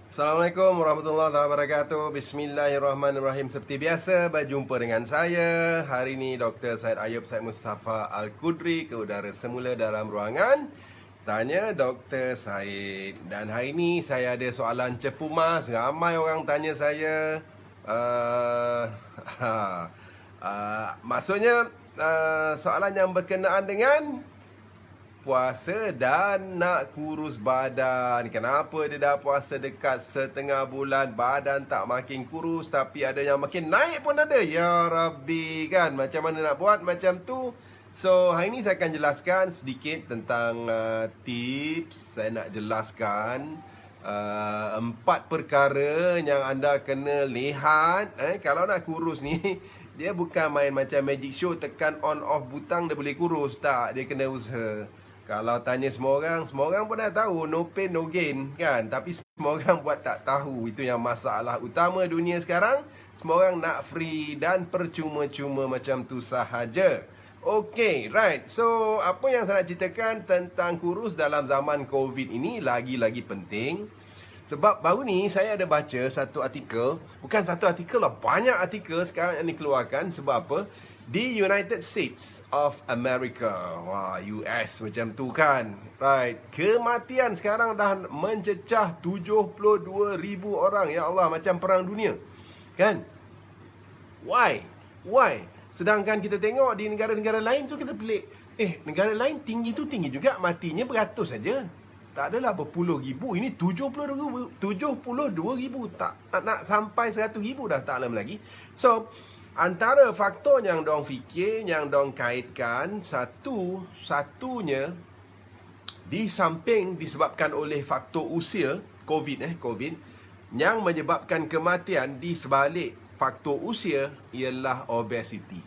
Assalamualaikum warahmatullahi wabarakatuh. Bismillahirrahmanirrahim. Seperti biasa, berjumpa dengan saya. Hari ini Dr. Syed Ayub Syed Mustafa Al-Qudri ke udara semula dalam ruangan Tanya Dr. Syed. Dan hari ini saya ada soalan cepu mas. Ramai orang tanya saya. Maksudnya soalan yang berkenaan dengan puasa dan nak kurus badan. Kenapa dia dah puasa dekat setengah bulan, badan tak makin kurus, tapi ada yang makin naik pun ada. Ya Rabbi, kan? Macam mana nak buat macam tu? So, hari ni saya akan jelaskan sedikit tentang tips. Saya nak jelaskan 4 perkara yang anda kena lihat. Kalau nak kurus ni, dia bukan main macam magic show, tekan on off butang dia boleh kurus. Tak, dia kena usaha. Kalau tanya semua orang pun dah tahu no pain no gain, kan? Tapi semua orang buat tak tahu. Itu yang masalah utama dunia sekarang. Semua orang nak free dan percuma-cuma macam tu sahaja. Okay, right. So, apa yang saya nak ceritakan tentang kurus dalam zaman COVID ini lagi-lagi penting. Sebab baru ni saya ada baca satu artikel. Bukan satu artikel lah, banyak artikel sekarang yang dikeluarkan. Sebab apa? Di United States of America. Wah, US macam tu kan. Right. Kematian sekarang dah mencecah 72,000 orang. Ya Allah, macam perang dunia. Kan? Why? Sedangkan kita tengok di negara-negara lain, so kita pelik. Negara lain tinggi tu tinggi juga, matinya beratus saja. Tak adalah berpuluh ribu. Ini 72,000. Tak nak sampai 100,000 dah tak lama lagi. So, antara faktor yang dong fikir, yang dong kaitkan, satunya di samping disebabkan oleh faktor usia, COVID, yang menyebabkan kematian di sebalik faktor usia ialah obesity.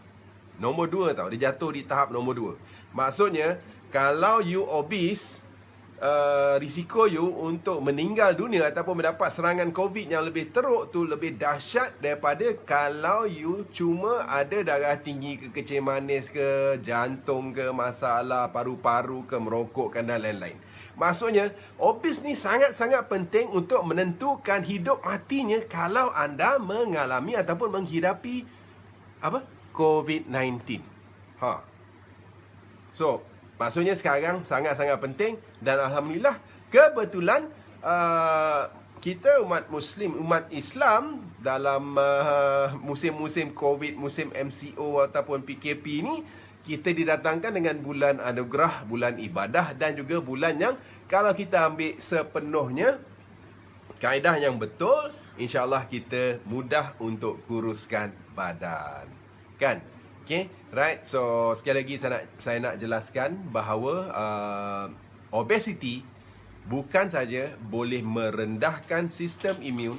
Nombor 2 tau, dia jatuh di tahap nombor 2. Maksudnya, kalau you obese, risiko you untuk meninggal dunia ataupun mendapat serangan COVID yang lebih teruk tu lebih dahsyat daripada kalau you cuma ada darah tinggi ke, kencing manis ke, jantung ke, masalah paru-paru ke, merokok dan lain-lain. Maksudnya, obes ni sangat-sangat penting untuk menentukan hidup matinya kalau anda mengalami ataupun menghidapi COVID-19. So, maksudnya sekarang sangat-sangat penting. Dan Alhamdulillah, kebetulan kita umat Muslim, umat Islam dalam musim-musim COVID, musim MCO ataupun PKP ni, kita didatangkan dengan bulan anugerah, bulan ibadah dan juga bulan yang kalau kita ambil sepenuhnya kaedah yang betul, insya-Allah kita mudah untuk kuruskan badan. Kan? Okay, right. So, sekali lagi saya nak jelaskan bahawa obesity bukan saja boleh merendahkan sistem imun,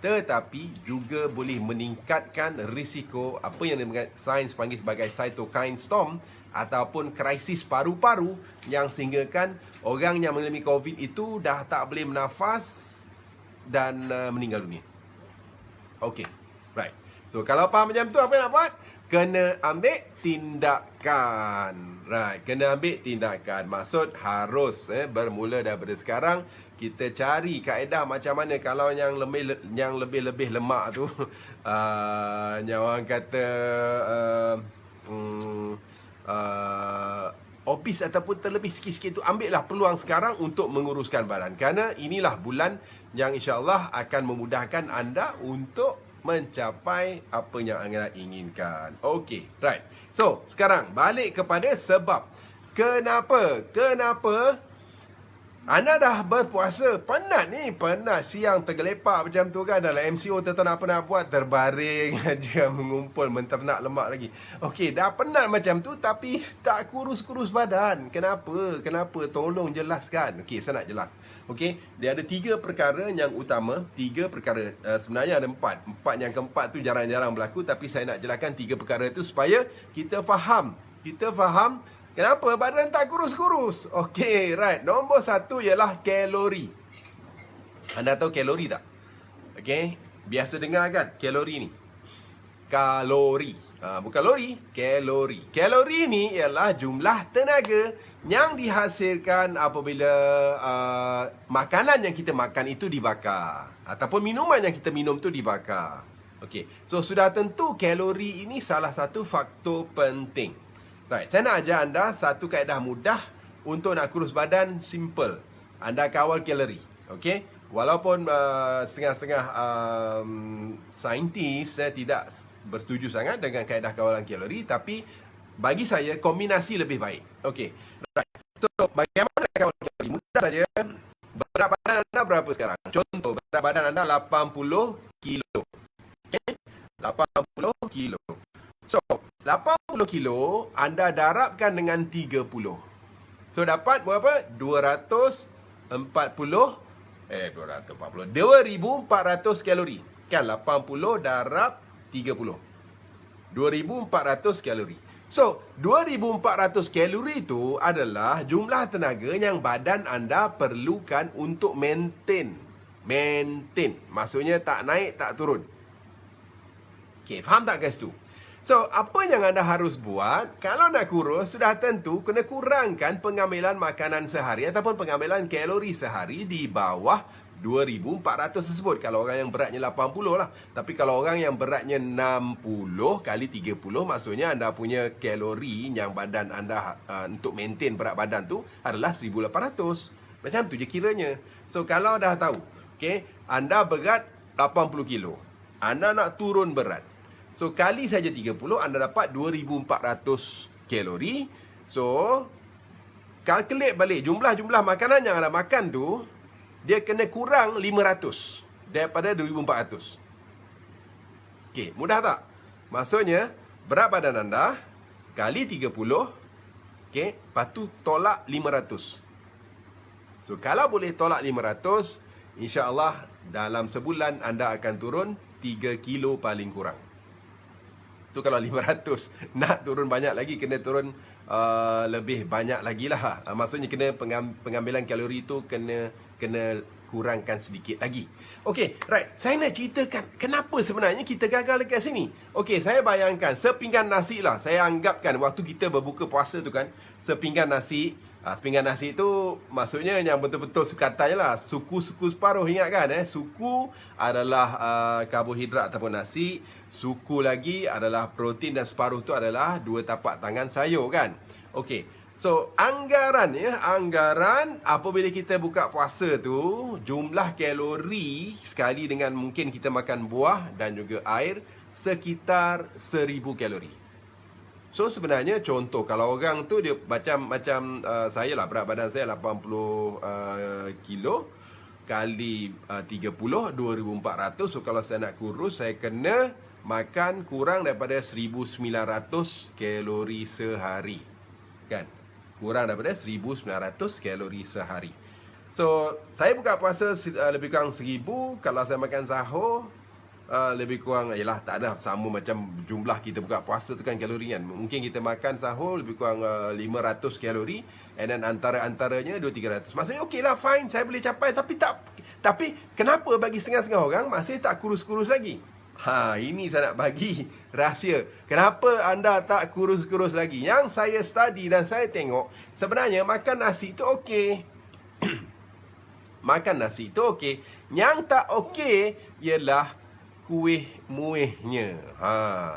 tetapi juga boleh meningkatkan risiko apa yang sains panggil sebagai cytokine storm ataupun krisis paru-paru yang sehinggakan orang yang mengalami COVID itu dah tak boleh bernafas dan meninggal dunia. Okay, right. So, kalau faham macam tu, apa yang nak buat? Kena ambil tindakan. Right, kena ambil tindakan. Maksud harus bermula daripada sekarang kita cari kaedah macam mana kalau yang lebih lemak tu yang orang kata obes ataupun terlebih sikit-sikit tu, ambillah peluang sekarang untuk menguruskan badan. Kerana inilah bulan yang insya-Allah akan memudahkan anda untuk mencapai apa yang anda inginkan. Okey, right. So, sekarang balik kepada sebab. Kenapa anda dah berpuasa, penat siang tergelepak macam tu kan, dalam MCO tak nak apa nak buat, terbaring aja mengumpul, menternak lemak lagi. Okey, dah penat macam tu tapi tak kurus-kurus badan. Kenapa? Tolong jelaskan. Okey, saya nak jelas. Okey, dia ada 3 perkara yang utama. 3 perkara, sebenarnya ada 4. Yang keempat tu jarang-jarang berlaku, tapi saya nak jelaskan 3 perkara tu supaya kita faham. Kenapa badan tak kurus-kurus? Okey, right. Nombor 1 ialah kalori. Anda tahu kalori tak? Okey, biasa dengar kan kalori ni? Kalori. Bukan lori, kalori. Kalori ni ialah jumlah tenaga yang dihasilkan apabila makanan yang kita makan itu dibakar. Ataupun minuman yang kita minum tu dibakar. Okey, so sudah tentu kalori ini salah satu faktor penting. Right, saya nak ajar anda satu kaedah mudah untuk nak kurus badan, simple. Anda kawal kalori. Okey, walaupun setengah-setengah saintis saya tidak bersetuju sangat dengan kaedah kawalan kalori, tapi bagi saya kombinasi lebih baik. Okey. Right. So, bagaimana kawal kalori? Mudah saja. Berat badan anda berapa sekarang? Contoh, berat badan anda 80 kilo. Okey? 80 kilo. So, 80 kilo anda darabkan dengan 30. So, dapat berapa? 240 2,400 kalori. Kan 80 darab 30. 2,400 kalori. So, 2,400 kalori itu adalah jumlah tenaga yang badan anda perlukan untuk maintain. Maintain. Maksudnya tak naik, tak turun. Okey, faham tak guys tu? So, apa yang anda harus buat? Kalau nak kurus, sudah tentu kena kurangkan pengambilan makanan sehari ataupun pengambilan kalori sehari di bawah 2,400 tersebut. Kalau orang yang beratnya 80 lah. Tapi kalau orang yang beratnya 60 kali 30, maksudnya anda punya kalori yang badan anda untuk maintain berat badan tu adalah 1,800. Macam tu je kiranya. So, kalau dah tahu, okay, anda berat 80 kilo. Anda nak turun berat. So, kali saja 30, anda dapat 2,400 kalori. So, calculate balik jumlah-jumlah makanan yang anda makan tu, dia kena kurang 500 daripada 2,400. Okey, mudah tak? Maksudnya, berat badan anda kali 30, okey, lepas tu tolak 500. So, kalau boleh tolak 500, insya-Allah dalam sebulan anda akan turun 3 kilo paling kurang. Tu kalau 500. Nak turun banyak lagi, kena turun lebih banyak lagi lah. Maksudnya kena pengambilan kalori tu kena kurangkan sedikit lagi. Okey, right. Saya nak ceritakan kenapa sebenarnya kita gagal dekat sini. Okey, saya bayangkan sepinggan nasi lah. Saya anggapkan waktu kita berbuka puasa tu kan, sepinggan nasi. Sepinggan nasi tu maksudnya yang betul-betul sukatan je lah. Suku-suku separuh, ingat kan? Suku adalah karbohidrat ataupun nasi. Suku lagi adalah protein dan separuh tu adalah 2 tapak tangan sayur kan. Okey. So, anggaran apabila kita buka puasa tu, jumlah kalori sekali dengan mungkin kita makan buah dan juga air sekitar 1,000 kalori. So, sebenarnya contoh kalau orang tu dia macam saya lah, berat badan saya 80 kilo kali 30, 2,400. So, kalau saya nak kurus, saya kena makan kurang daripada 1,900 kalori sehari. Kan? Kurang daripada 1,900 kalori sehari. So, saya buka puasa lebih kurang 1,000. Kalau saya makan sahur, lebih kurang, yalah, tak ada sama macam jumlah kita buka puasa tu kan kalori kan. Mungkin kita makan sahur lebih kurang 500 kalori. And then antaranya 200-300. Maksudnya okey lah, fine, saya boleh capai. Tapi kenapa bagi setengah-setengah orang masih tak kurus-kurus lagi? Ini saya nak bagi rahsia. Kenapa anda tak kurus-kurus lagi? Yang saya study dan saya tengok, sebenarnya makan nasi tu okey. Makan nasi tu okey. Yang tak okey ialah kuih muihnya.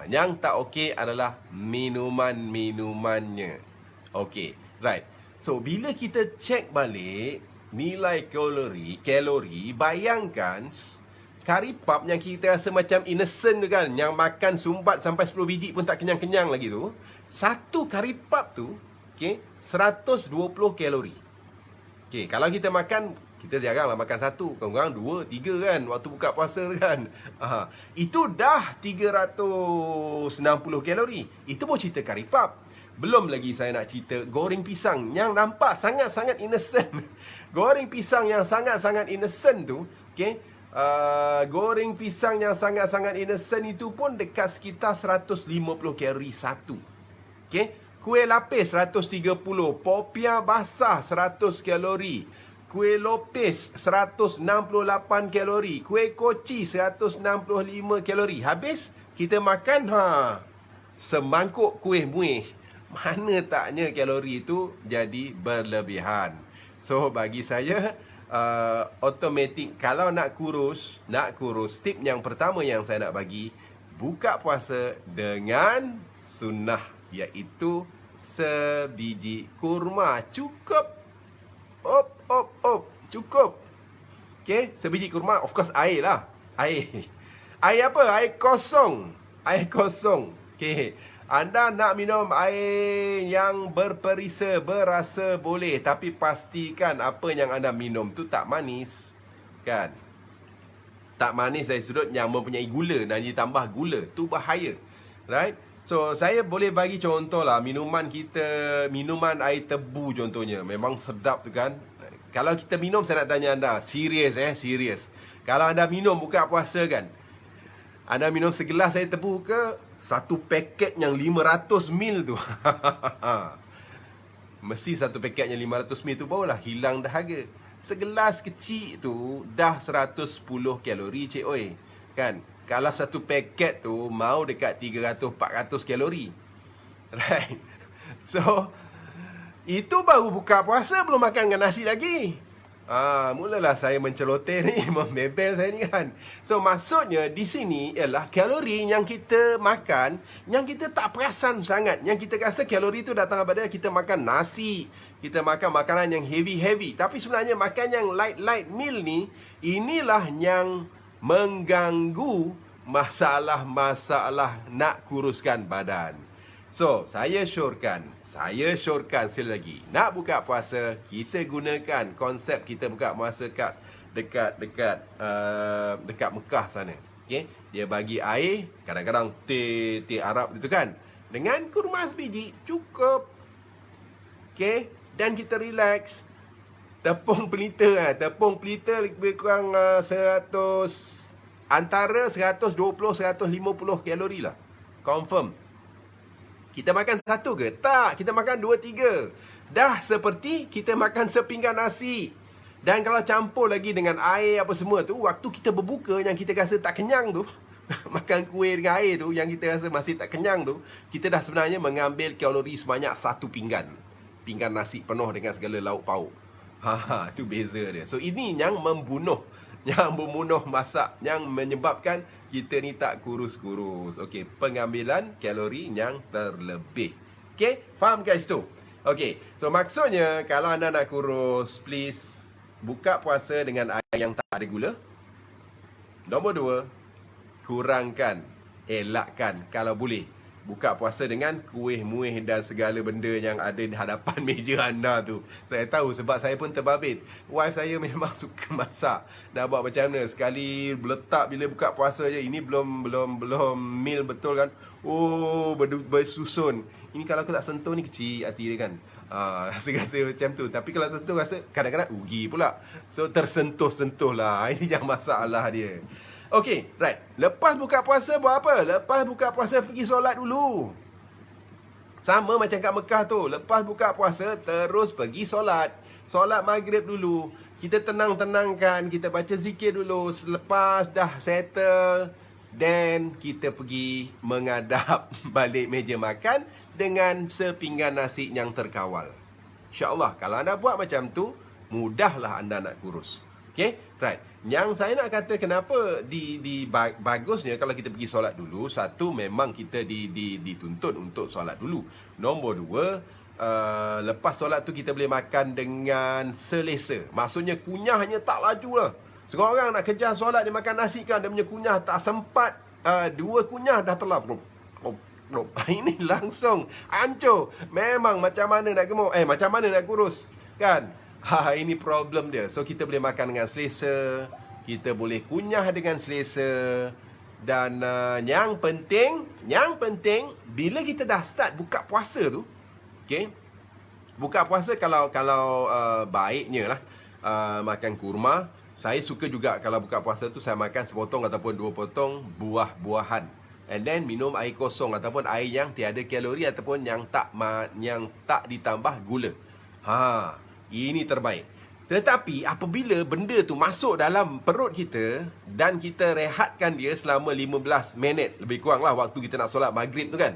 Yang tak okey adalah minuman-minumannya. Okey, right. So, bila kita cek balik nilai kalori, bayangkan kari pap yang kita rasa macam innocent tu kan, yang makan sumbat sampai 10 biji pun tak kenyang-kenyang lagi tu. Satu kari pap tu, okay, 120 kalori. Okay, kalau kita makan, kita jarang lah makan satu, kurang-kurang 2, 3 kan, waktu buka puasa tu kan. Itu dah 360 kalori. Itu pun cerita kari pap. Belum lagi saya nak cerita goreng pisang yang nampak sangat-sangat innocent. Goreng pisang yang sangat-sangat innocent tu, okay, goreng pisang yang sangat-sangat innocent itu pun dekat sekitar 150 kalori satu. Okay? Kuih lapis 130, popia basah 100 kalori, kuih lopis 168 kalori, kuih koci 165 kalori. Habis kita makan semangkuk kuih muih, mana taknya kalori itu jadi berlebihan. So bagi saya automatic, kalau nak kurus, tip yang pertama yang saya nak bagi, buka puasa dengan sunnah, iaitu sebiji kurma cukup. Cukup. Okay, sebiji kurma, of course air lah. Air apa? Air kosong. Okay, anda nak minum air yang berperisa, berasa boleh, tapi pastikan apa yang anda minum tu tak manis, kan? Tak manis dari sudut yang mempunyai gula dan ditambah gula, tu bahaya, right? So saya boleh bagi contoh lah, minuman air tebu contohnya, memang sedap tu kan. Kalau kita minum, saya nak tanya anda, serius. Kalau anda minum buka puasa kan, anda minum segelas air tebu ke satu paket yang 500 ml tu? Mesti satu paket yang 500 ml tu barulah hilang dahaga. Segelas kecil tu dah 110 kalori, cik oi. Kan? Kalau satu paket tu mau dekat 300-400 kalori. Right? So, itu baru buka puasa, belum makan dengan nasi lagi. Mulalah saya menceloteh ni, membebel saya ni kan. So maksudnya di sini ialah kalori yang kita makan, yang kita tak perasan sangat. Yang kita rasa kalori tu datang daripada kita makan nasi, kita makan makanan yang heavy. Tapi sebenarnya makan yang light meal ni, inilah yang mengganggu masalah nak kuruskan badan. So, saya syorkan sekali lagi, nak buka puasa, kita gunakan konsep kita buka puasa dekat Mekah sana. Okay? Dia bagi air, kadang-kadang teh Arab itu kan, dengan kurma sebiji, cukup. Okay? Dan kita relax. Tepung pelita lebih kurang 100, antara 120-150 kalori lah. Confirm. Kita makan satu ke? Tak. Kita makan 2-3. Dah seperti kita makan sepinggan nasi. Dan kalau campur lagi dengan air apa semua tu, waktu kita berbuka yang kita rasa tak kenyang tu, makan kuih dengan air tu, yang kita rasa masih tak kenyang tu, kita dah sebenarnya mengambil kalori sebanyak satu pinggan. Pinggan nasi penuh dengan segala lauk pauk. Tu beza dia. So ini yang membunuh masak, yang menyebabkan kita ni tak kurus-kurus. Okey, pengambilan kalori yang terlebih. Okey, faham guys tu? Okey, so maksudnya kalau anda nak kurus, please buka puasa dengan air yang tak ada gula. Nombor 2, kurangkan, elakkan kalau boleh, buka puasa dengan kuih muih dan segala benda yang ada di hadapan meja anda tu. Saya tahu sebab saya pun terbabit. Wife saya memang suka masak. Nak buat macam mana? Sekali letak bila buka puasa je, ini belum meal betul kan. Bersusun. Ini kalau aku tak sentuh ni kecil hati dia kan. Rasa macam tu. Tapi kalau tersentuh rasa kadang-kadang rugi pula. So tersentuh-sentuh lah. Ini yang masalah dia. Okay, right. Lepas buka puasa buat apa? Lepas buka puasa pergi solat dulu. Sama macam kat Mekah tu. Lepas buka puasa terus pergi solat. Solat maghrib dulu. Kita tenang-tenangkan, kita baca zikir dulu. Selepas dah settle, then kita pergi menghadap balik meja makan dengan sepinggan nasi yang terkawal. InsyaAllah kalau anda buat macam tu, mudahlah anda nak kurus. Okay, right. Yang saya nak kata kenapa bagusnya kalau kita pergi solat dulu. Satu, memang kita dituntut untuk solat dulu. Nombor 2, lepas solat tu kita boleh makan dengan selesa. Maksudnya kunyahnya tak laju lah. Seorang orang nak kejar solat, dia makan nasi kan, dia punya kunyah tak sempat. 2 kunyah dah telah. Ini langsung hancur. Memang macam mana nak gemuk, macam mana nak kurus, kan? Ini problem dia. So kita boleh makan dengan selesa, kita boleh kunyah dengan selesa. Dan yang penting bila kita dah start buka puasa tu, okay, buka puasa kalau baiknya lah makan kurma. Saya suka juga kalau buka puasa tu saya makan sepotong ataupun 2 potong buah-buahan. And then minum air kosong ataupun air yang tiada kalori ataupun yang tak ditambah gula. Ini terbaik. Tetapi apabila benda tu masuk dalam perut kita dan kita rehatkan dia selama 15 minit, lebih kurang lah waktu kita nak solat maghrib tu kan.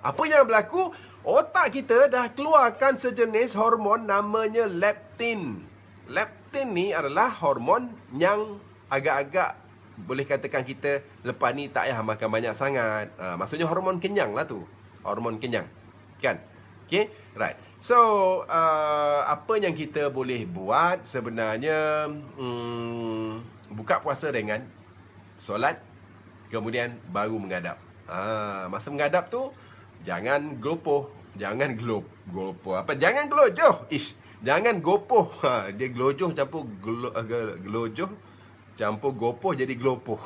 Apa yang berlaku? Otak kita dah keluarkan sejenis hormon namanya leptin. Leptin ni adalah hormon yang agak-agak boleh katakan kita lepas ni tak payah makan banyak sangat. Maksudnya hormon kenyang lah tu. Hormon kenyang. Kan? Okay? Right. So, apa yang kita boleh buat sebenarnya, buka puasa dengan solat, kemudian baru menghadap. Masa menghadap tu, jangan gelopoh. Jangan gelopoh. Jangan gelojoh. Jangan gopoh. Dia gelojoh campur gelojoh. Campur gopoh jadi gelopoh.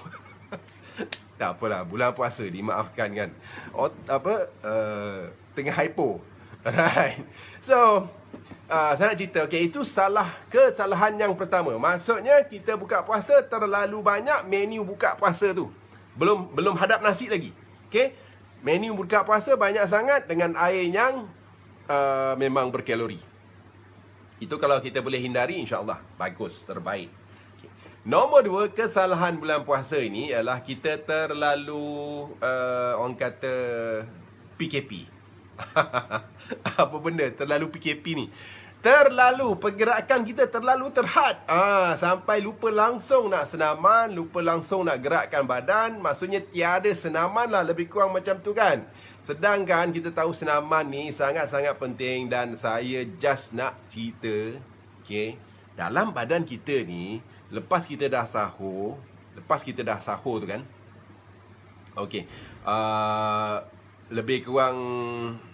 Tak apalah, bulan puasa dimaafkan kan. Tengah hypo. Alright. So, saya nak cerita, okay, itu kesalahan yang pertama. Maksudnya kita buka puasa terlalu banyak menu buka puasa tu. Belum hadap nasi lagi. Okay? Menu buka puasa banyak sangat dengan air yang memang berkalori. Itu kalau kita boleh hindari, insya-Allah bagus, terbaik. Okay. Nombor 2, kesalahan bulan puasa ini ialah kita terlalu orang kata PKP. Apa benda terlalu PKP ni? Terlalu, pergerakan kita terlalu terhad. Sampai lupa langsung nak senaman, lupa langsung nak gerakkan badan. Maksudnya tiada senaman lah, lebih kurang macam tu kan. Sedangkan kita tahu senaman ni sangat-sangat penting. Dan saya just nak cerita, okay, dalam badan kita ni, lepas kita dah sahur tu kan, okay, lebih kurang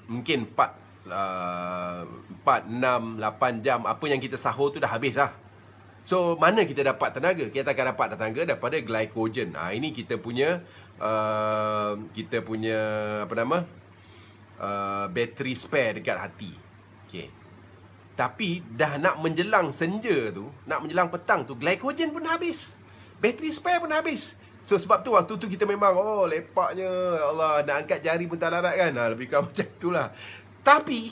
mungkin 4, 6, 8 jam apa yang kita sahur tu dah habis lah. So, mana kita dapat tenaga? Kita akan dapat tenaga daripada glycogen. Ini kita punya bateri spare dekat hati. Okay. Tapi dah nak menjelang senja tu, nak menjelang petang tu, glycogen pun habis. Bateri spare pun habis. So, sebab tu waktu tu kita memang, lepaknya, Allah, nak angkat jari pun tak larat kan. Lebih kurang macam itulah. Tapi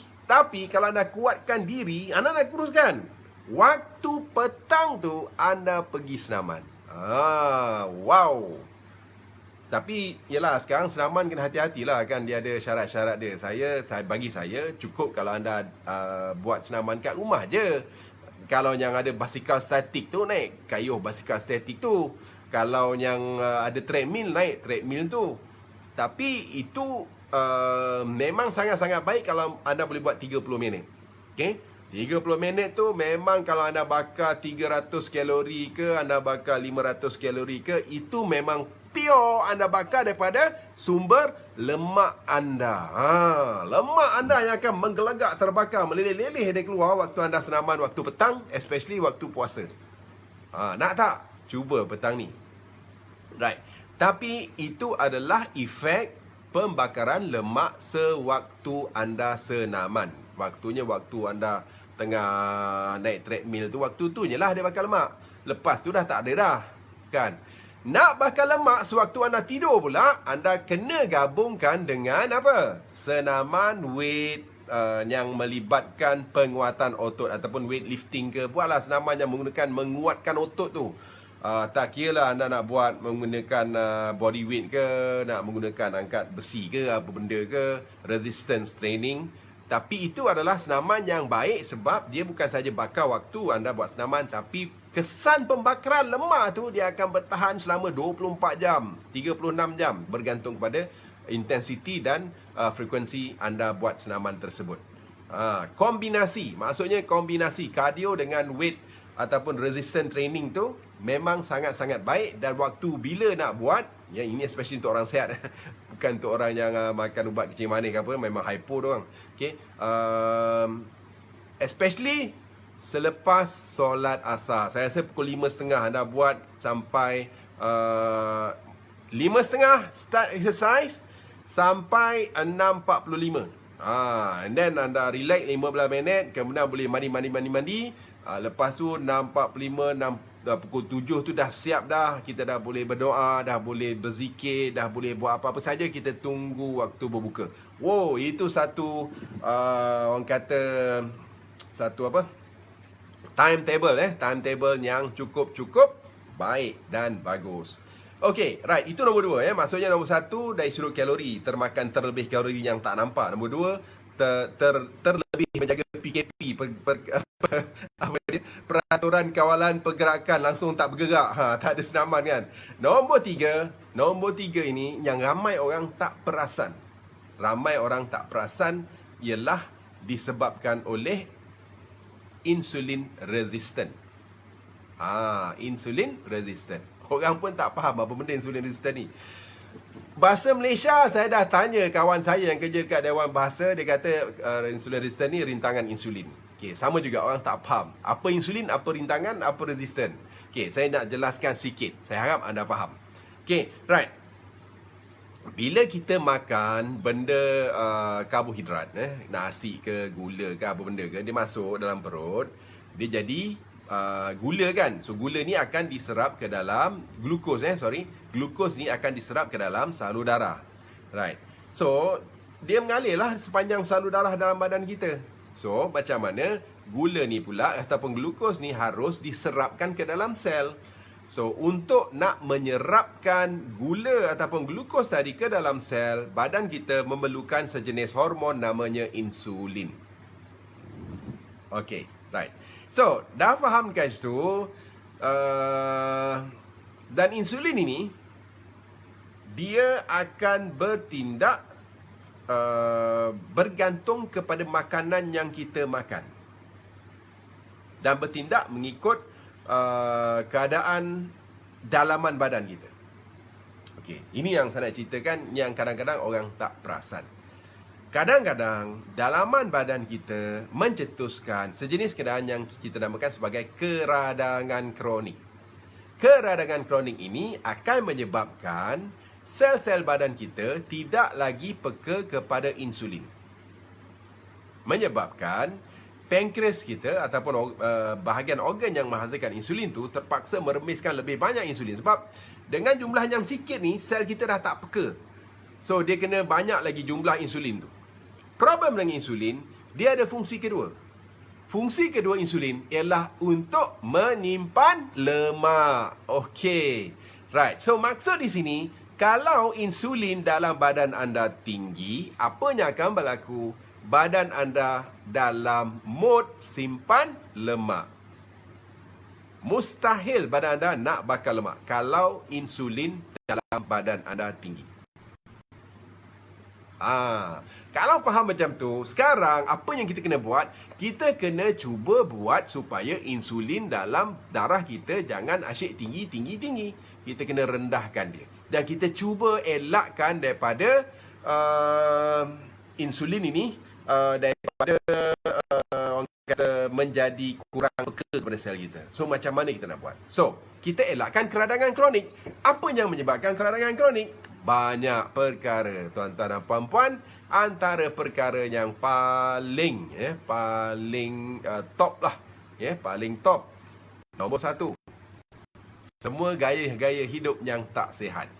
kalau anda kuatkan diri, anda nak kuruskan. Waktu petang tu, anda pergi senaman. Wow. Tapi, yelah, sekarang senaman kena hati-hatilah kan. Dia ada syarat-syarat dia. Bagi saya, cukup kalau anda buat senaman kat rumah je. Kalau yang ada basikal statik tu, naik kayuh basikal statik tu. Kalau yang ada treadmill, naik treadmill tu. Tapi itu memang sangat-sangat baik kalau anda boleh buat 30 minit. Okay? 30 minit tu memang kalau anda bakar 300 kalori ke, anda bakar 500 kalori ke, itu memang pure anda bakar daripada sumber lemak anda. Lemak anda yang akan menggelegak, terbakar, meleleh-leleh dia keluar waktu anda senaman, waktu petang, especially waktu puasa. Nak tak? Cuba petang ni. Right. Tapi itu adalah efek pembakaran lemak sewaktu anda senaman. Waktunya waktu anda tengah naik treadmill tu, waktu tu je lah dia bakar lemak. Lepas tu dah tak ada dah. Kan? Nak bakar lemak sewaktu anda tidur pula, anda kena gabungkan dengan apa? Senaman weight yang melibatkan penguatan otot ataupun weightlifting ke. Buatlah senaman yang menguatkan otot tu. Tak kira lah anda nak buat menggunakan body weight ke, nak menggunakan angkat besi ke, apa benda ke, resistance training. Tapi itu adalah senaman yang baik sebab dia bukan saja bakar waktu anda buat senaman, tapi kesan pembakaran lemak tu dia akan bertahan selama 24 jam, 36 jam, bergantung kepada intensity dan frekuensi anda buat senaman tersebut. Kombinasi, maksudnya kombinasi cardio dengan weight ataupun resistance training tu memang sangat-sangat baik. Dan waktu bila nak buat, yang ini especially untuk orang sihat, bukan untuk orang yang makan ubat kencing manis ke apa, memang hypo doang. Okay. Especially selepas solat asar. Saya rasa pukul 5.30 anda buat sampai 5.30 start exercise sampai 6.45. And then anda relax 15 minit, kemudian boleh mandi. Lepas tu 6.45, pukul 7 tu dah siap dah. Kita dah boleh berdoa, dah boleh berzikir, dah boleh buat apa-apa saja. Kita tunggu waktu berbuka. Wow, itu satu orang kata satu apa? Timetable timetable yang cukup baik dan bagus. Okey, right. Itu nombor 2 ya. Maksudnya nombor 1 dari sudut kalori, termakan terlebih kalori yang tak nampak. Nombor 2, terlebih menjaga PKP, apa dia? Peraturan kawalan pergerakan, langsung tak bergerak. Tak ada senaman kan. Nombor 3 ini yang ramai orang tak perasan. Ramai orang tak perasan ialah disebabkan oleh insulin resistant. Insulin resistant. Orang pun tak faham apa benda insulin resistant ni. Bahasa Malaysia, saya dah tanya kawan saya yang kerja dekat Dewan Bahasa, dia kata insulin resistant ni rintangan insulin. Okay, sama juga orang tak faham. Apa insulin, apa rintangan, apa resistant. Okay, saya nak jelaskan sikit. Saya harap anda faham. Okay, right. Bila kita makan benda karbohidrat, nasi ke, gula ke, apa benda ke, dia masuk dalam perut, dia jadi gula kan. So gula ni akan diserap ke dalam glukos glukos ni akan diserap ke dalam salur darah. Right. So dia mengalirlah sepanjang salur darah dalam badan kita. So macam mana gula ni pula ataupun glukos ni harus diserapkan ke dalam sel. So untuk nak menyerapkan gula ataupun glukos tadi ke dalam sel, badan kita memerlukan sejenis hormon namanya insulin. Okay, right. So, dah faham guys tu, dan insulin ini, dia akan bertindak bergantung kepada makanan yang kita makan. Dan bertindak mengikut keadaan dalaman badan kita. Okey, ini yang saya nak ceritakan yang kadang-kadang orang tak perasan. Kadang-kadang dalaman badan kita mencetuskan sejenis keadaan yang kita namakan sebagai keradangan kronik. Keradangan kronik ini akan menyebabkan sel-sel badan kita tidak lagi peka kepada insulin. Menyebabkan pankreas kita ataupun bahagian organ yang menghasilkan insulin tu terpaksa meremiskan lebih banyak insulin. Sebab dengan jumlah yang sikit ni, sel kita dah tak peka. So, dia kena banyak lagi jumlah insulin tu. Problem dengan insulin, dia ada fungsi kedua. Fungsi kedua insulin ialah untuk menyimpan lemak. Okey. Right. So, maksud di sini, kalau insulin dalam badan anda tinggi, apa yang akan berlaku? Badan anda dalam mod simpan lemak. Mustahil badan anda nak bakar lemak kalau insulin dalam badan anda tinggi. Kalau faham macam tu, sekarang apa yang kita kena buat? Kita kena cuba buat supaya insulin dalam darah kita jangan asyik tinggi. Kita kena rendahkan dia. Dan kita cuba elakkan daripada insulin ini daripada orang kata menjadi kurang peka kepada sel kita. So macam mana kita nak buat? So, kita elakkan keradangan kronik. Apa yang menyebabkan keradangan kronik? Banyak perkara, tuan-tuan dan puan-puan. Antara perkara yang paling top lah, paling top, nombor 1, semua gaya hidup yang tak sihat.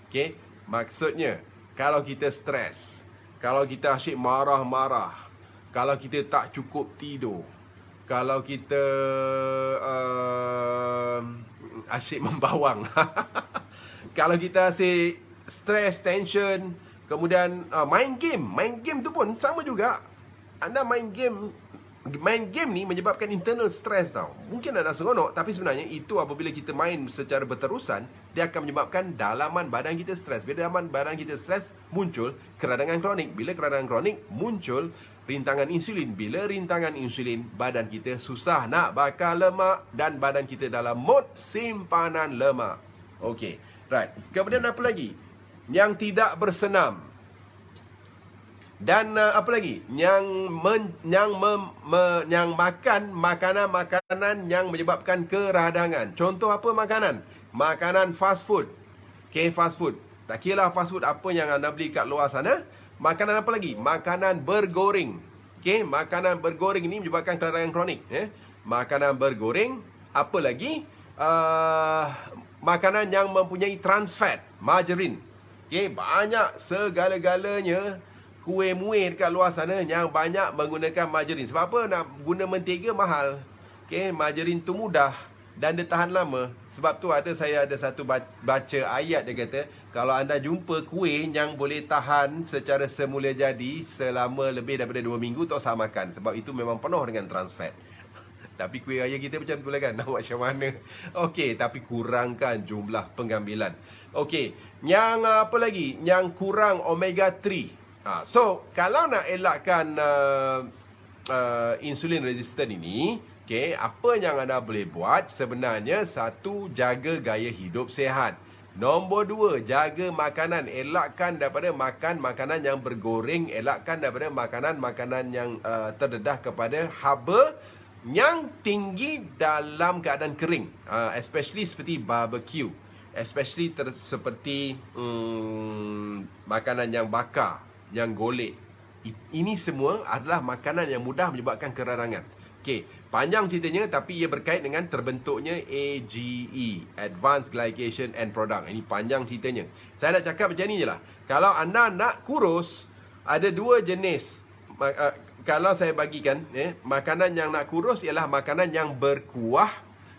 Okay? Maksudnya, kalau kita stres, kalau kita asyik marah-marah, kalau kita tak cukup tidur, kalau kita asyik membawang, kalau kita asyik stres, tension, kemudian main game tu pun sama juga. Anda main game ni menyebabkan internal stress tau. Mungkin anda seronok, tapi sebenarnya itu apabila kita main secara berterusan, dia akan menyebabkan dalaman badan kita stres. Bila dalaman badan kita stres, muncul keradangan kronik. Bila keradangan kronik, muncul rintangan insulin. Bila rintangan insulin, badan kita susah nak bakar lemak dan badan kita dalam mod simpanan lemak. Okey, right. Kemudian apa lagi? Yang tidak bersenam. Dan apa lagi? Yang makan makanan-makanan yang menyebabkan keradangan. Contoh apa makanan? Makanan fast food. Okay, fast food. Tak kira fast food apa yang anda beli kat luar sana. Makanan apa lagi? Makanan bergoreng. Okay, makanan bergoreng ini menyebabkan keradangan kronik. Makanan bergoreng. Apa lagi? Makanan yang mempunyai trans fat, margarin. Okay, banyak segala-galanya kuih-muih dekat luar sana yang banyak menggunakan margarin. Sebab apa? Nak guna mentega mahal. Okay, margarin tu mudah. dan dia tahan lama. Sebab tu saya ada satu baca ayat, dia kata, kalau anda jumpa kuih yang boleh tahan secara semula jadi selama lebih daripada 2 minggu, tak usah makan. Sebab itu memang penuh dengan trans fat. Tapi kuih raya kita macam tu lah kan, nak buat macam mana. Okey, tapi kurangkan jumlah pengambilan. Okey, yang apa lagi? Yang kurang omega 3. So, kalau nak elakkan insulin resistant ini, okay, apa yang anda boleh buat? Sebenarnya, satu, jaga gaya hidup sihat. Nombor 2, jaga makanan. Elakkan daripada makan makanan yang bergoreng. Elakkan daripada makanan-makanan yang terdedah kepada haba yang tinggi dalam keadaan kering. Especially seperti barbecue. Especially seperti makanan yang bakar, yang golek. Ini semua adalah makanan yang mudah menyebabkan kerarangan. Okey, panjang ceritanya, tapi ia berkait dengan terbentuknya AGE, Advanced Glycation End Product. Ini panjang ceritanya. Saya nak cakap macam ni je lah. Kalau anda nak kurus, ada 2 jenis. Kalau saya bagikan, makanan yang nak kurus ialah makanan yang berkuah,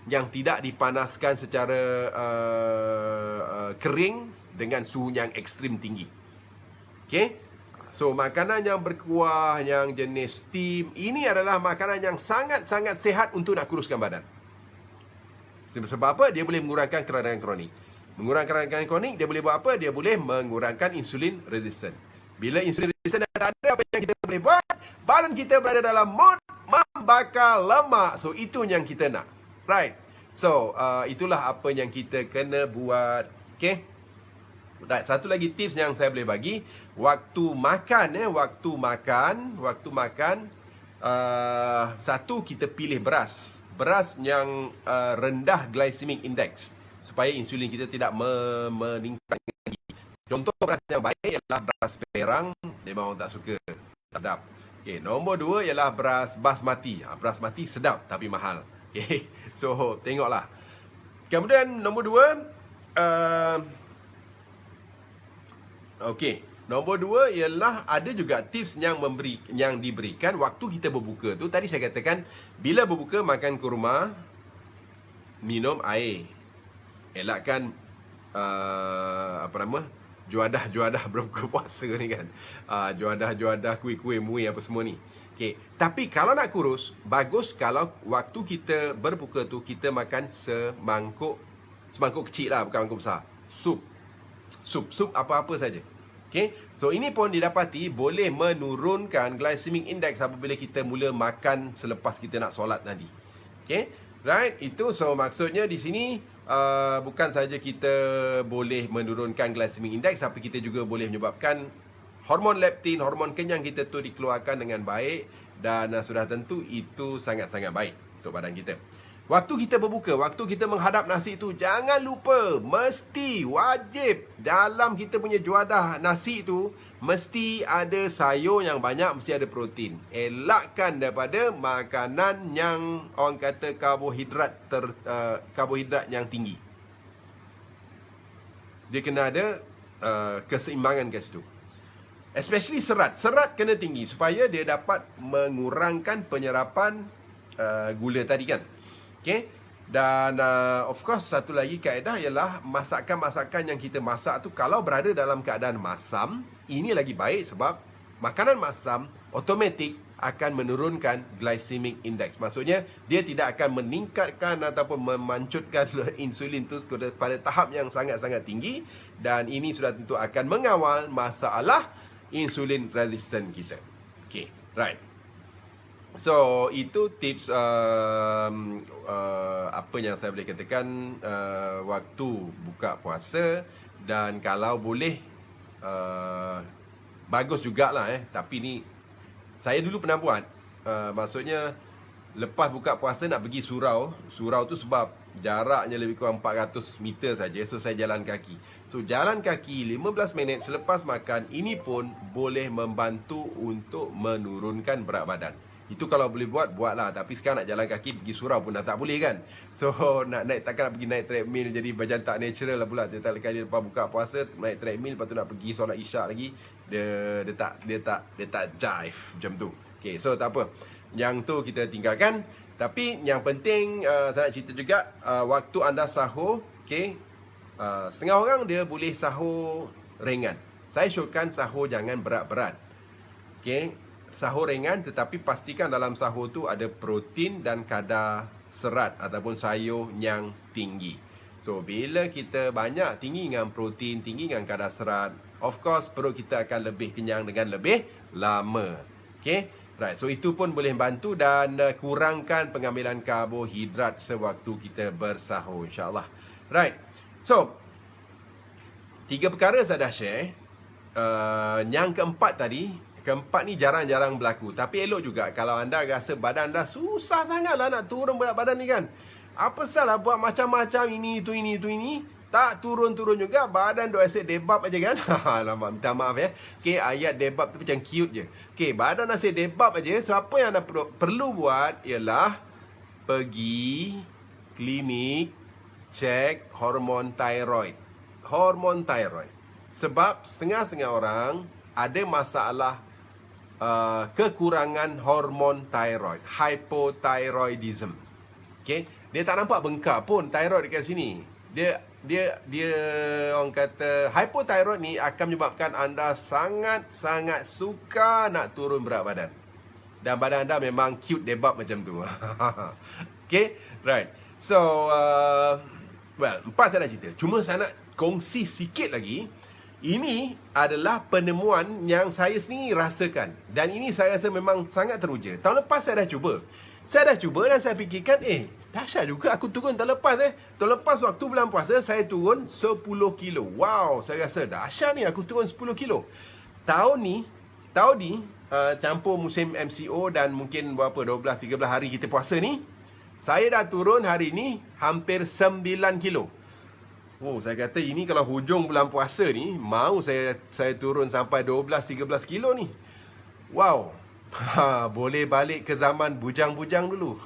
yang tidak dipanaskan secara kering dengan suhu yang ekstrim tinggi. Okey? So, makanan yang berkuah, yang jenis steam, ini adalah makanan yang sangat-sangat sihat untuk nak kuruskan badan. Sebab apa? Dia boleh mengurangkan keradangan kronik. Mengurangkan keradangan kronik, dia boleh buat apa? Dia boleh mengurangkan insulin resistant. Bila insulin resistant dah ada, apa yang kita boleh buat? Badan kita berada dalam mode membakar lemak. So, itu yang kita nak. Right? So, itulah apa yang kita kena buat. Okay? Right. Satu lagi tips yang saya boleh bagi. Waktu makan, satu, kita pilih beras. Beras yang rendah glycemic index. Supaya insulin kita tidak meningkat lagi. Contoh beras yang baik ialah beras perang. Memang orang tak suka, sedap. Okay, nombor 2 ialah beras basmati. Basmati sedap tapi mahal. Okay. So, tengoklah. Kemudian nombor 2, okey, nombor 2 ialah ada juga tips yang diberikan waktu kita berbuka tu. Tadi saya katakan, bila berbuka makan kurma, minum air. Elakkan juadah berbuka puasa ni kan. Juadah kuih-kuih muih apa semua ni. Okey, tapi kalau nak kurus, bagus kalau waktu kita berbuka tu kita makan semangkuk kecil lah, bukan mangkuk besar. Sup apa-apa saja. Okey, so ini pun didapati boleh menurunkan glycemic index apabila kita mula makan selepas kita nak solat tadi. Okey, right? Itu so maksudnya di sini bukan saja kita boleh menurunkan glycemic index, tapi kita juga boleh menyebabkan hormon leptin, hormon kenyang kita tu dikeluarkan dengan baik, dan sudah tentu itu sangat-sangat baik untuk badan kita. Waktu kita berbuka, waktu kita menghadap nasi itu, jangan lupa, mesti wajib dalam kita punya juadah nasi itu, mesti ada sayur yang banyak, mesti ada protein. Elakkan daripada makanan yang orang kata karbohidrat yang tinggi. Dia kena ada keseimbangan kat situ. Especially serat. Serat kena tinggi supaya dia dapat mengurangkan penyerapan gula tadi kan. Okay? Dan of course satu lagi kaedah ialah masakan-masakan yang kita masak tu kalau berada dalam keadaan masam, ini lagi baik sebab makanan masam automatik akan menurunkan glycemic index. Maksudnya dia tidak akan meningkatkan ataupun memancutkan insulin tu pada tahap yang sangat-sangat tinggi, dan ini sudah tentu akan mengawal masalah insulin resistant kita. Okay, right. So, itu tips apa yang saya boleh katakan waktu buka puasa. Dan kalau boleh, bagus jugalah tapi ni, saya dulu pernah buat. Maksudnya, lepas buka puasa nak pergi surau. Surau tu sebab jaraknya lebih kurang 400 meter saja. So, saya jalan kaki. So, jalan kaki 15 minit selepas makan, ini pun boleh membantu untuk menurunkan berat badan. Itu kalau boleh buatlah. Tapi sekarang nak jalan kaki pergi surau pun dah tak boleh kan. So takkan nak pergi naik treadmill, jadi macam tak natural lah pula. Dia tak kali lepas buka puasa naik treadmill, lepas tu nak pergi solat isyak lagi, dia tak jive macam tu. Okay, so tak apa, yang tu kita tinggalkan. Tapi yang penting saya nak cerita juga, waktu anda sahur, okay, setengah orang dia boleh sahur ringan. Saya syorkan sahur jangan berat-berat. Okay, sahur ringan tetapi pastikan dalam sahur tu ada protein dan kadar serat ataupun sayur yang tinggi. So, bila kita banyak tinggi dengan protein, tinggi dengan kadar serat, of course, perut kita akan lebih kenyang dengan lebih lama. Okay, right. So, itu pun boleh bantu dan kurangkan pengambilan karbohidrat sewaktu kita bersahur, insyaAllah. Right. So, 3 perkara saya dah share. Yang keempat tadi, keempat ni jarang-jarang berlaku. Tapi elok juga kalau anda rasa badan anda susah sangat lah nak turun berat badan ni kan. Apa salah buat macam-macam ini, ini. Tak turun-turun juga. Badan duk asyik debab aja kan. Alamak, minta maaf ya. Okay, ayat debab tu macam cute je. Okay, badan asyik debab aja. So, apa yang anda perlu buat ialah pergi klinik, cek hormon thyroid. Hormon thyroid. Sebab setengah-setengah orang ada masalah kekurangan hormon thyroid. Hypothyroidism. Okay, dia tak nampak bengkak pun thyroid dekat sini. Dia orang kata hypothyroid ni akan menyebabkan anda sangat-sangat suka nak turun berat badan. Dan badan anda memang cute debab macam tu. Okay, right. So, well, 4 saya nak cerita. Cuma saya nak kongsi sikit lagi. Ini adalah penemuan yang saya sendiri rasakan. Dan ini saya rasa memang sangat teruja. Tahun lepas saya dah cuba. Dan saya fikirkan, dahsyat juga aku turun tahun lepas. Tahun lepas waktu bulan puasa, saya turun 10 kilo. Wow, saya rasa dahsyat ni aku turun 10 kilo. Tahun ni, campur musim MCO dan mungkin berapa, 12-13 hari kita puasa ni, saya dah turun hari ni hampir 9 kilo. Oh, saya kata ini kalau hujung bulan puasa ni, mau saya turun sampai 12-13 kilo ni. Wow. Boleh balik ke zaman bujang-bujang dulu.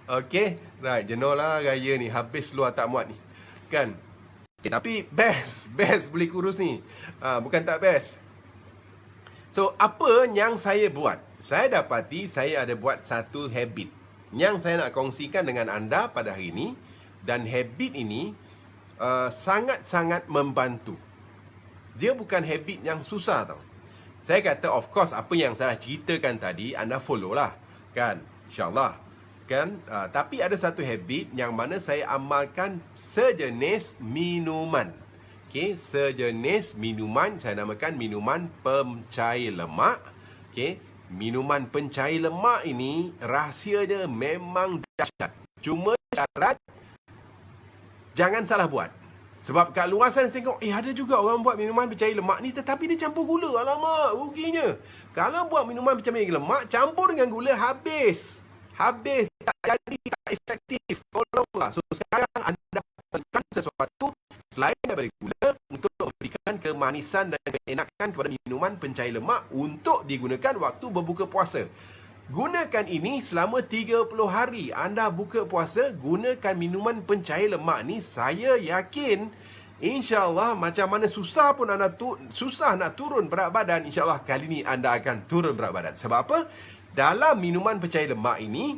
Okay, right, jenuh lah gaya ni. Habis luar tak muat ni kan. Okay, tapi best boleh kurus ni. Bukan tak best. So, apa yang saya buat? Saya dapati saya ada buat satu habit yang saya nak kongsikan dengan anda pada hari ini. Dan habit ini sangat-sangat membantu. Dia bukan habit yang susah tau. Saya kata of course apa yang saya ceritakan tadi anda follow lah kan, insyaAllah kan. Tapi ada satu habit yang mana saya amalkan sejenis minuman. Okay, sejenis minuman, saya namakan minuman pencair lemak. Okay, minuman pencair lemak ini rahsia dia memang dahsyat. Cuma syarat jangan salah buat. Sebab kat luar sana tengok, ada juga orang buat minuman pencair lemak ni tetapi dia campur gula. Alamak, ruginya. Kalau buat minuman pencair lemak, campur dengan gula, habis. Tak jadi, tak efektif. Tolonglah. So, sekarang anda perlukan sesuatu selain daripada gula untuk memberikan kemanisan dan keenakan kepada minuman pencair lemak untuk digunakan waktu berbuka puasa. Gunakan ini selama 30 hari. Anda buka puasa, gunakan minuman pencair lemak ni. Saya yakin, insyaAllah, macam mana susah pun anda susah nak turun berat badan, insyaAllah kali ni anda akan turun berat badan. Sebab apa? Dalam minuman pencair lemak ini,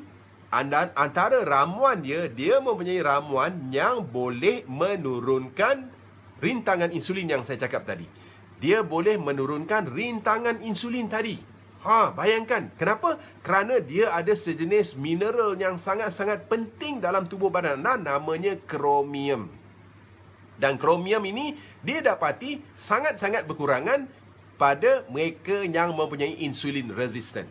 antara ramuan dia mempunyai ramuan yang boleh menurunkan rintangan insulin yang saya cakap tadi. Dia boleh menurunkan rintangan insulin tadi. Bayangkan. Kenapa? Kerana dia ada sejenis mineral yang sangat-sangat penting dalam tubuh badan anda, namanya kromium. Dan kromium ini dia dapati sangat-sangat berkurangan pada mereka yang mempunyai insulin resistant.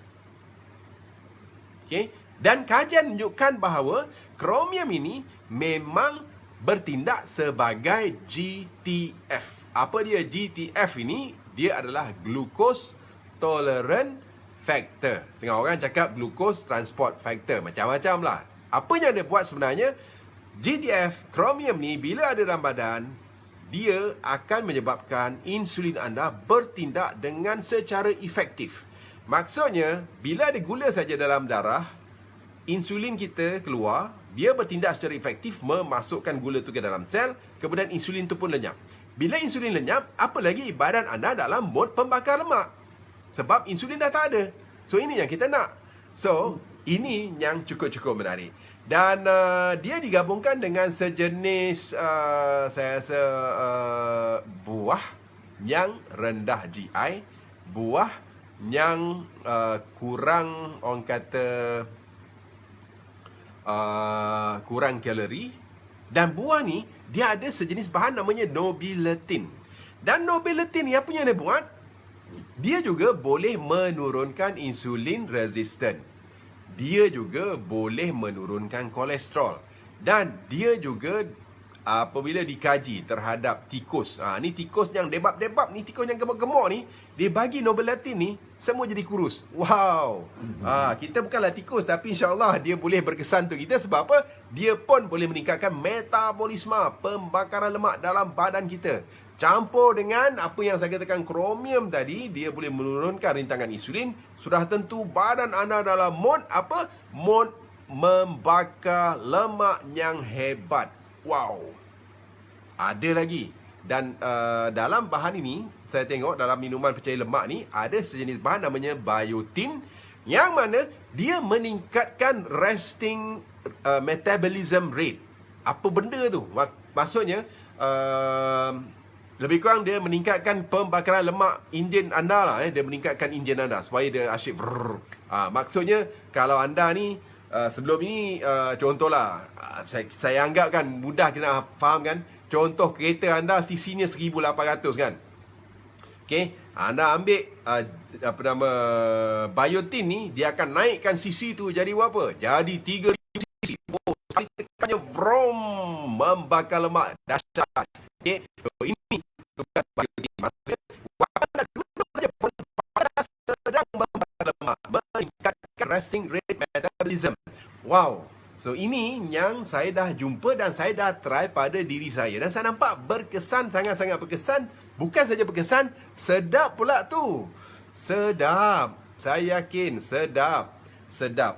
Okay? Dan kajian menunjukkan bahawa kromium ini memang bertindak sebagai GTF. Apa dia GTF ini? Dia adalah glucose tolerant factor. Setengah orang cakap glucose transport factor. Macam-macam lah. Apa yang dia buat sebenarnya? GTF, kromium ni bila ada dalam badan, dia akan menyebabkan insulin anda bertindak dengan secara efektif. Maksudnya, bila ada gula saja dalam darah, insulin kita keluar, dia bertindak secara efektif memasukkan gula tu ke dalam sel, kemudian insulin tu pun lenyap. Bila insulin lenyap, apa lagi badan anda dalam mod pembakar lemak. Sebab insulin dah tak ada. So, ini yang kita nak. So, ini yang cukup-cukup menarik. Dan dia digabungkan dengan sejenis saya rasa buah yang rendah GI, buah yang kurang, orang kata kurang kalori. Dan buah ni dia ada sejenis bahan namanya nobiletin. Dan nobiletin ni apa yang dia buat? Dia juga boleh menurunkan insulin resistant. Dia juga boleh menurunkan kolesterol. Dan dia juga apabila dikaji terhadap tikus, ni tikus yang debab-debab ni, tikus yang gemuk-gemuk ni, dia bagi nobiletin ni, semua jadi kurus. Wow. Kita bukanlah tikus, tapi insyaAllah dia boleh berkesan untuk kita. Sebab apa? Dia pun boleh meningkatkan metabolisme, pembakaran lemak dalam badan kita. Campur dengan apa yang saya katakan kromium tadi, dia boleh menurunkan rintangan insulin. Sudah tentu badan anda dalam mod apa? Mod membakar lemak yang hebat. Wow. Ada lagi. Dan dalam bahan ini, saya tengok dalam minuman pencair lemak ni, ada sejenis bahan namanya biotin, yang mana dia meningkatkan resting metabolism rate. Apa benda tu? Maksudnya, lebih kurang dia meningkatkan pembakaran lemak enjin anda lah. Dia meningkatkan enjin anda supaya dia asyik. Maksudnya, kalau anda ni, sebelum ini, contohlah, saya anggap kan mudah kita nak faham kan. Contoh kereta anda CC-nya 1800 kan. Okay, anda ambil biotin ni, dia akan naikkan CC tu jadi berapa? Jadi 3000 CC. Oh, sekali tekannya vroom, membakar lemak dahsyat. Okay, so ini tugas biotin. Maksudnya anda duduk saja pada sedang membakar lemak, meningkatkan resting rate metabolism. Wow. So ini yang saya dah jumpa dan saya dah try pada diri saya. Dan saya nampak berkesan, sangat-sangat berkesan. Bukan saja berkesan, sedap pula tu. Sedap. Saya yakin sedap. Sedap.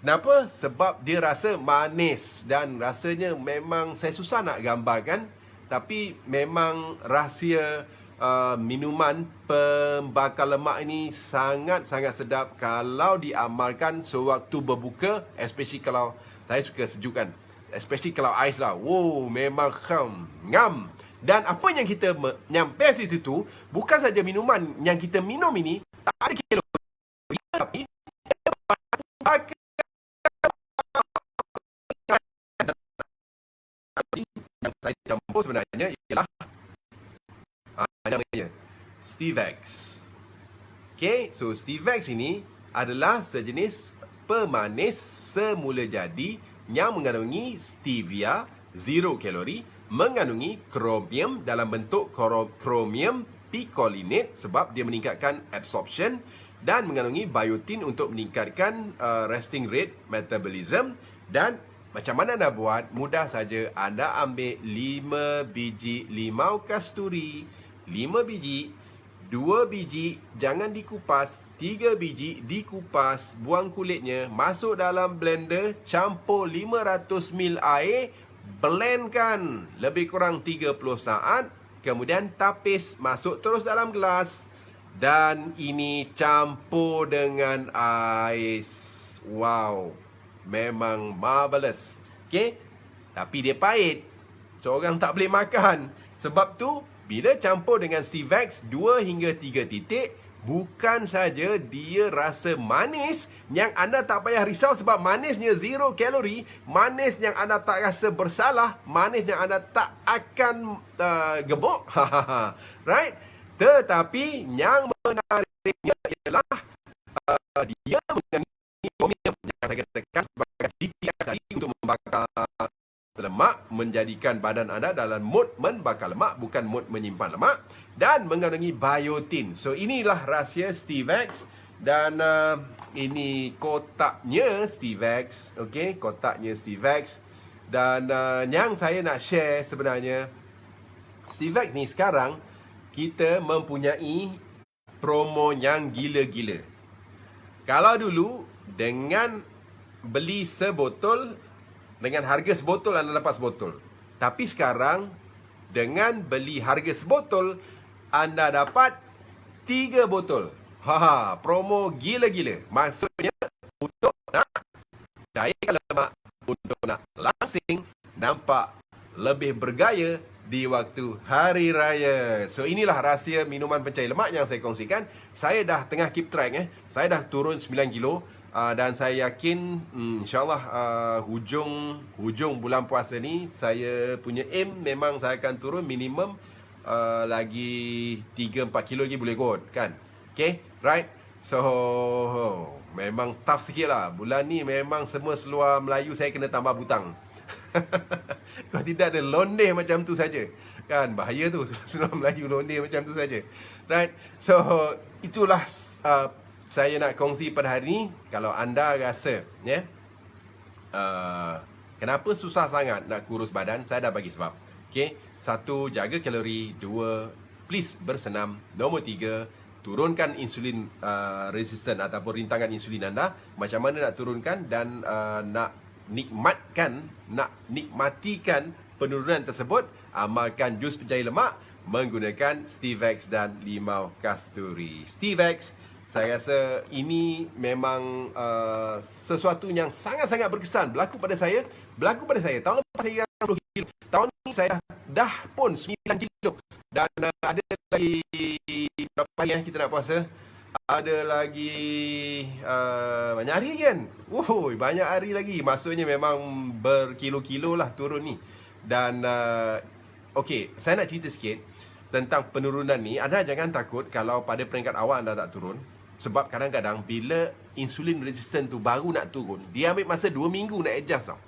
Kenapa? Sebab dia rasa manis. Dan rasanya memang saya susah nak gambarkan. Tapi memang rahsia minuman pembakar lemak ini sangat-sangat sedap kalau diamalkan sewaktu berbuka. Especially kalau saya suka sejuk kan, especially kalau ais lah. Wow, memang ngam. Dan apa yang kita nyampe di situ, bukan saja minuman yang kita minum ini tak ada kalori, tapi yang saya campur sebenarnya ialah namanya Stevex. Okay, so Stevex ini adalah sejenis pemanis semula jadi yang mengandungi stevia, zero kalori, mengandungi kromium dalam bentuk kromium picolinate sebab dia meningkatkan absorption, dan mengandungi biotin untuk meningkatkan resting rate metabolism. Dan macam mana anda buat? Mudah saja. Anda ambil 5 biji limau kasturi, 5 biji, 2 biji jangan dikupas, 3 biji dikupas, buang kulitnya, masuk dalam blender, campur 500 ml air, blendkan lebih kurang 30 saat, kemudian tapis, masuk terus dalam gelas, dan ini campur dengan ais. Wow, memang marvelous. Okay, tapi dia pahit, seorang tak boleh makan. Sebab tu bila campur dengan Stevex 2 hingga 3 titik, bukan saja dia rasa manis yang anda tak payah risau sebab manisnya zero kalori, manis yang anda tak rasa bersalah, manis yang anda tak akan gemuk. Right? Tetapi yang menariknya ialah dia mengandungi kromium yang saya katakan sebagai GTX tadi untuk membakar lemak, menjadikan badan anda dalam mod membakar lemak, bukan mod menyimpan lemak, dan mengandungi biotin. So inilah rahsia Stevex. Dan ini kotaknya Stevex. Okay, kotaknya Stevex. Dan yang saya nak share sebenarnya, Stevex ni sekarang kita mempunyai promo yang gila-gila. Kalau dulu dengan beli sebotol, dengan harga sebotol anda dapat sebotol. Tapi sekarang dengan beli harga sebotol anda dapat 3 botol. Promo gila-gila. Maksudnya untuk nak cairkan lemak untuk nak langsing, nampak lebih bergaya di waktu hari raya. So inilah rahsia minuman pencair lemak yang saya kongsikan. Saya dah tengah keep track Saya dah turun 9 kilo dan saya yakin insyaAllah hujung bulan puasa ni saya punya aim memang saya akan turun minimum lagi 3-4 kilo lagi boleh kot kan. Okay, right? So memang tough sikit lah. Bulan ni memang semua seluar Melayu saya kena tambah butang. Kalau tidak ada londeh macam tu saja kan, bahaya tu. Seluar Melayu londeh macam tu saja. Right? So itulah saya nak kongsi pada hari ni. Kalau anda rasa kenapa susah sangat nak kurus badan, saya dah bagi sebab. Okay? 1, jaga kalori. 2, please bersenam. Nombor 3, turunkan insulin resistant ataupun rintangan insulin anda. Macam mana nak turunkan dan nak nikmatikan penurunan tersebut, amalkan jus pencair lemak menggunakan Stevex dan limau kasturi. Stevex, saya rasa ini memang sesuatu yang sangat-sangat berkesan berlaku pada saya. Tahun lepas saya 10 kilo. Tahun ni saya dah pun 9 kilo. Dan ada lagi berapa hari yang kita nak puasa? Ada lagi banyak hari kan? Banyak hari lagi. Maksudnya memang berkilo-kilo lah turun ni. Dan okey, saya nak cerita sikit tentang penurunan ni. Anda jangan takut kalau pada peringkat awal anda tak turun. Sebab kadang-kadang bila insulin resistant tu baru nak turun, dia ambil masa 2 minggu nak adjust tau.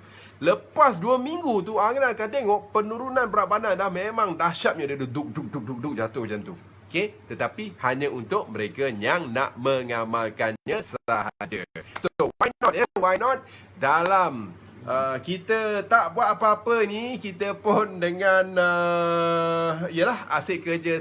Lepas 2 minggu tu, anda akan tengok penurunan berat badan dah memang dahsyatnya. Dia duk jatuh macam tu. Okay? Tetapi hanya untuk mereka yang nak mengamalkannya sahaja. So, why not? Why not? Dalam kita tak buat apa-apa ni, kita pun dengan asyik kerja,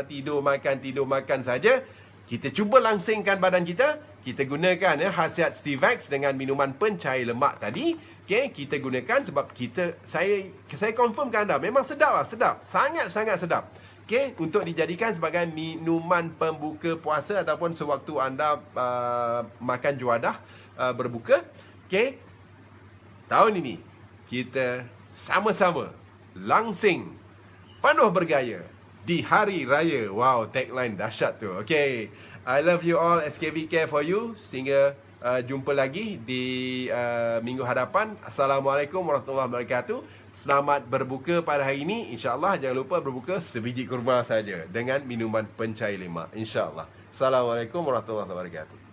tidur makan saja. Kita cuba langsingkan badan kita. Kita gunakan khasiat Stevex dengan minuman pencair lemak tadi. Okay, kita gunakan sebab saya confirmkan anda memang sedap lah, sedap. Sangat-sangat sedap. Okay, untuk dijadikan sebagai minuman pembuka puasa ataupun sewaktu anda makan juadah berbuka. Okay, tahun ini kita sama-sama langsing penuh bergaya di hari raya. Wow, tagline dahsyat tu. Okay, I love you all. SKB care for you. Sehingga jumpa lagi di minggu hadapan. Assalamualaikum warahmatullahi wabarakatuh. Selamat berbuka pada hari ini. InsyaAllah jangan lupa berbuka sebiji kurma saja dengan minuman pencair lemak. InsyaAllah. Assalamualaikum warahmatullahi wabarakatuh.